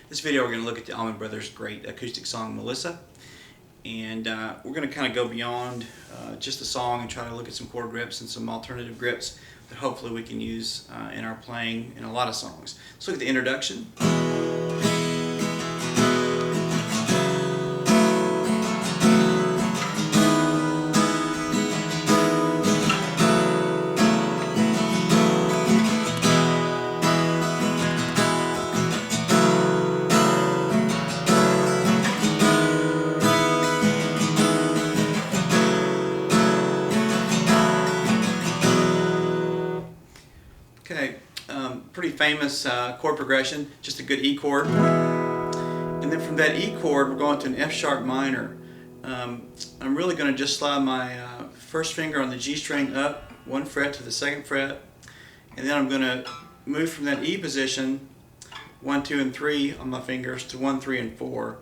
This video we're going to look at the Allman Brothers' great acoustic song Melissa, and we're going to kind of go beyond just the song and try to look at some chord grips and some alternative grips that hopefully we can use in our playing in a lot of songs. Let's look at the introduction. Okay, pretty famous chord progression, just a good E chord. And then from that E chord, we're going to an F sharp minor. I'm really going to just slide my first finger on the G string up 1 fret to the 2nd fret. And then I'm going to move from that E position 1, 2, and 3 on my fingers to 1, 3, and 4.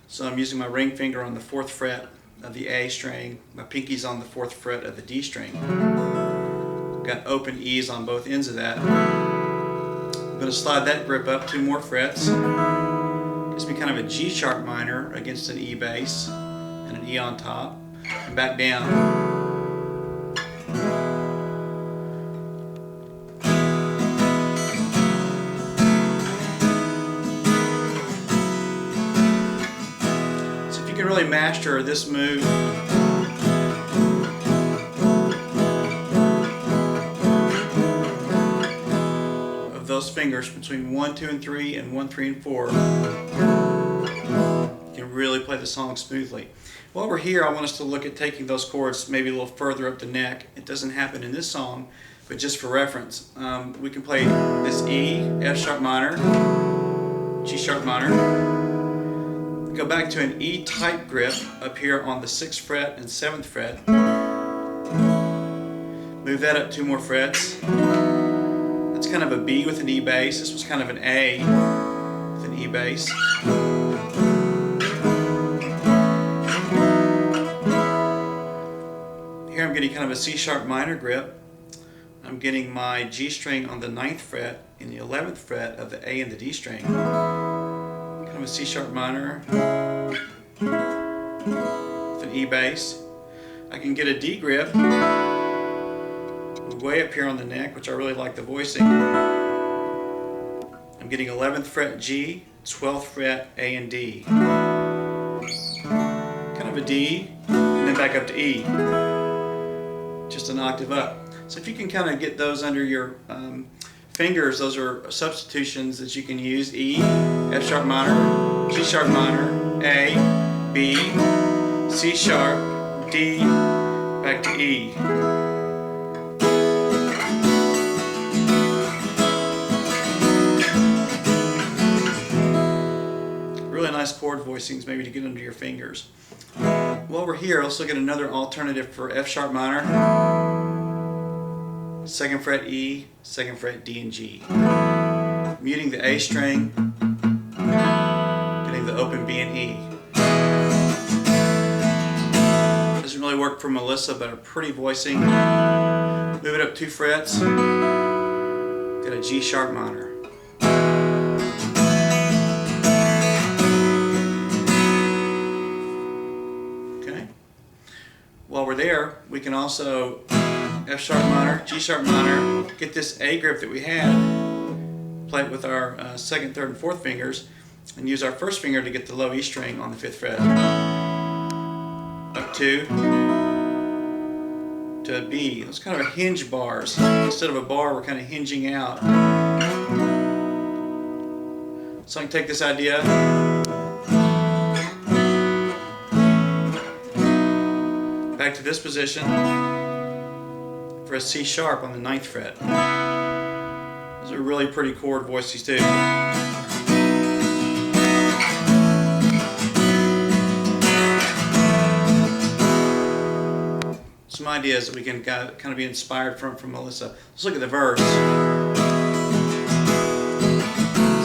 So I'm using my ring finger on the 4th fret of the A string, my pinky's on the 4th fret of the D string. Got open E's on both ends of that. I'm going to slide that grip up 2 more frets. Gives me kind of a G sharp minor against an E bass and an E on top, and back down. So if you can really master this move, those fingers between 1, 2, and 3 and 1, 3, and 4, you can really play the song smoothly. While we're here, I want us to look at taking those chords maybe a little further up the neck. It doesn't happen in this song, but just for reference, we can play this E, F sharp minor, G sharp minor, go back to an E type grip up here on the 6th fret and 7th fret, move that up 2 more frets. That's kind of a B with an E bass. This was kind of an A with an E bass. Here I'm getting kind of a C sharp minor grip. I'm getting my G string on the 9th fret and the 11th fret of the A and the D string. Kind of a C sharp minor with an E bass. I can get a D grip way up here on the neck, which I really like the voicing. I'm getting 11th fret G, 12th fret A and D. Kind of a D, and then back up to E. Just an octave up. So if you can kind of get those under your fingers, those are substitutions that you can use. E, F sharp minor, G sharp minor, A, B, C sharp, D, back to E. Really nice chord voicings maybe to get under your fingers. While we're here, let's look at another alternative for F sharp minor. 2nd fret E, 2nd fret D and G. Muting the A string, getting the open B and E. Doesn't really work for Melissa, but a pretty voicing. Move it up 2 frets, get a G sharp minor. While we're there, we can also F sharp minor, G sharp minor, get this A grip that we had, play it with our 2nd, 3rd, and 4th fingers, and use our 1st finger to get the low E string on the 5th fret. Up 2 to a B. Those kind of hinge bars. Instead of a bar, we're kind of hinging out. So I can take this idea, back to this position for a C sharp on the 9th fret. Those are really pretty chord voices too. Some ideas that we can kind of be inspired from Melissa. Let's look at the verse.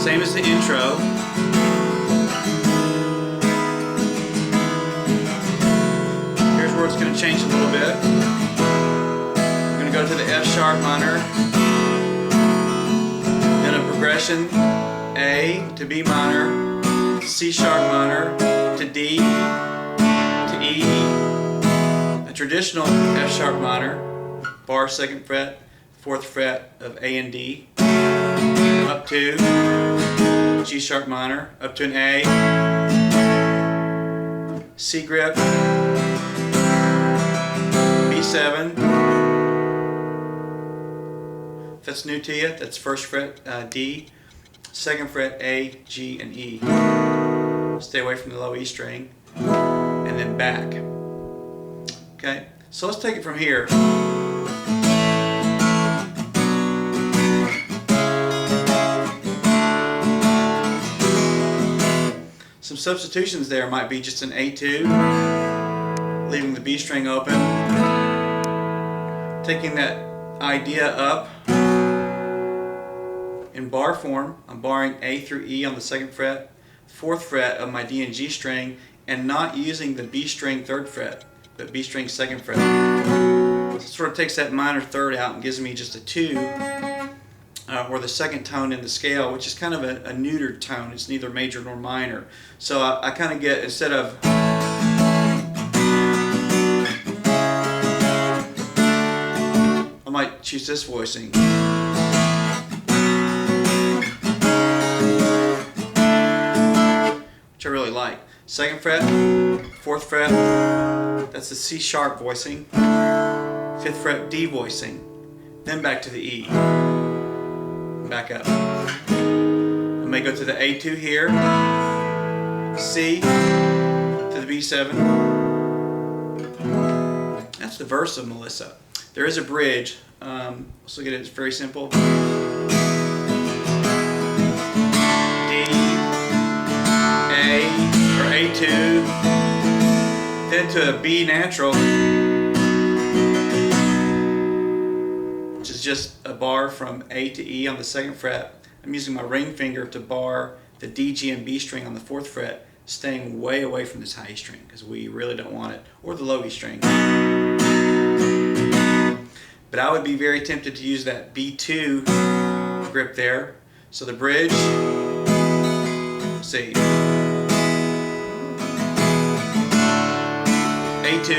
Same as the intro. It's going to change a little bit. We're going to go to the F sharp minor, then a progression, A, A to B minor, to C sharp minor, to D, to E, a traditional F sharp minor, bar 2nd fret, 4th fret of A and D, up to G sharp minor, up to an A, C grip, B7. If that's new to you, that's 1st fret D, 2nd fret A, G, and E. Stay away from the low E string, and then back. Okay, so let's take it from here. Some substitutions there might be just an A2, leaving the B string open, taking that idea up in bar form. I'm barring A through E on the 2nd fret, 4th fret of my D and G string, and not using the B string 3rd fret, but B string 2nd fret. So it sort of takes that minor third out and gives me just a 2, or the 2nd tone in the scale, which is kind of a neutered tone. It's neither major nor minor. So I kind of get, instead of I might choose this voicing. Which I really like. 2nd fret, 4th fret, that's the C sharp voicing. 5th fret D voicing. Then back to the E. Back up. I may go to the A2 here, C, to the B7. That's the verse of Melissa. There is a bridge. Let's look at it. It's very simple. D, A, or A2, then to a B natural, which is just a bar from A to E on the 2nd fret. I'm using my ring finger to bar the D, G, and B string on the 4th fret, staying way away from this high E string because we really don't want it, or the low E string. But I would be very tempted to use that B2 grip there. So the bridge, let's see, A2,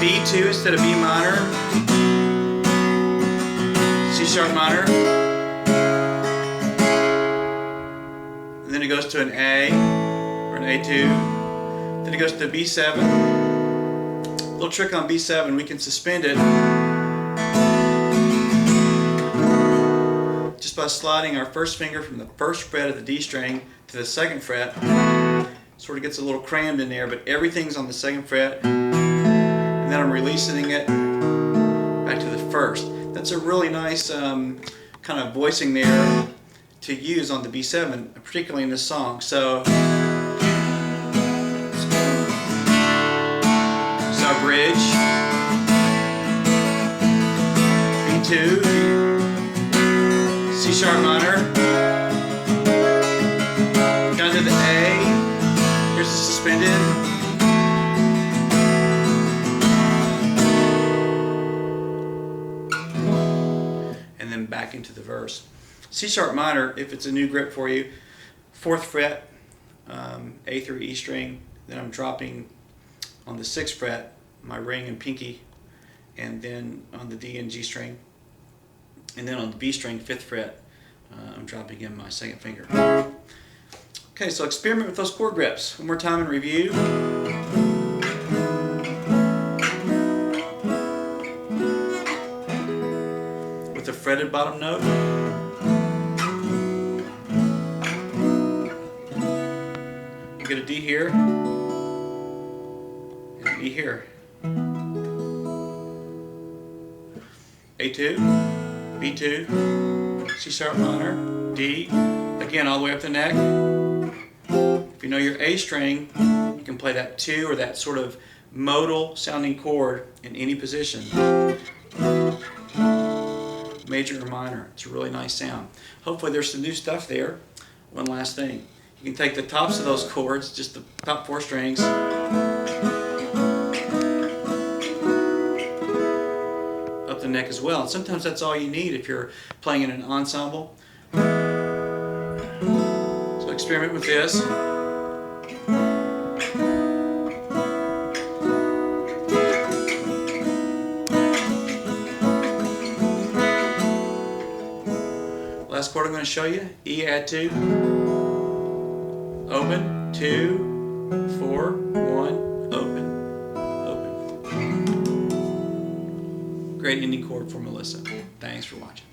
B2 instead of B minor, C sharp minor, and then it goes to an A, or an A2, then it goes to B7. Little trick on B7, we can suspend it just by sliding our 1st finger from the 1st fret of the D string to the 2nd fret. Sort of gets a little crammed in there, but everything's on the 2nd fret, and then I'm releasing it back to the 1st. That's a really nice kind of voicing there to use on the B7, particularly in this song. So bridge, B2, C sharp minor, down to the A, here's the suspended, and then back into the verse. C sharp minor, if it's a new grip for you, 4th fret, A through E string, then I'm dropping on the 6th fret my ring and pinky, and then on the D and G string, and then on the B string, 5th fret, I'm dropping in my 2nd finger. Okay, so experiment with those chord grips. One more time in review. With a fretted bottom note. You get a D here, and an E here. A2, B2, C sharp minor, D, again all the way up the neck. If you know your A string, you can play that 2 or that sort of modal sounding chord in any position, major or minor. It's a really nice sound. Hopefully there's some new stuff there. One last thing, you can take the tops of those chords, just the top 4 strings, up the neck as well. And sometimes that's all you need if you're playing in an ensemble. experiment with this. Last chord I'm going to show you, E add 2, open, 2, 4, 1, open, open. Great ending chord for Melissa. Thanks for watching.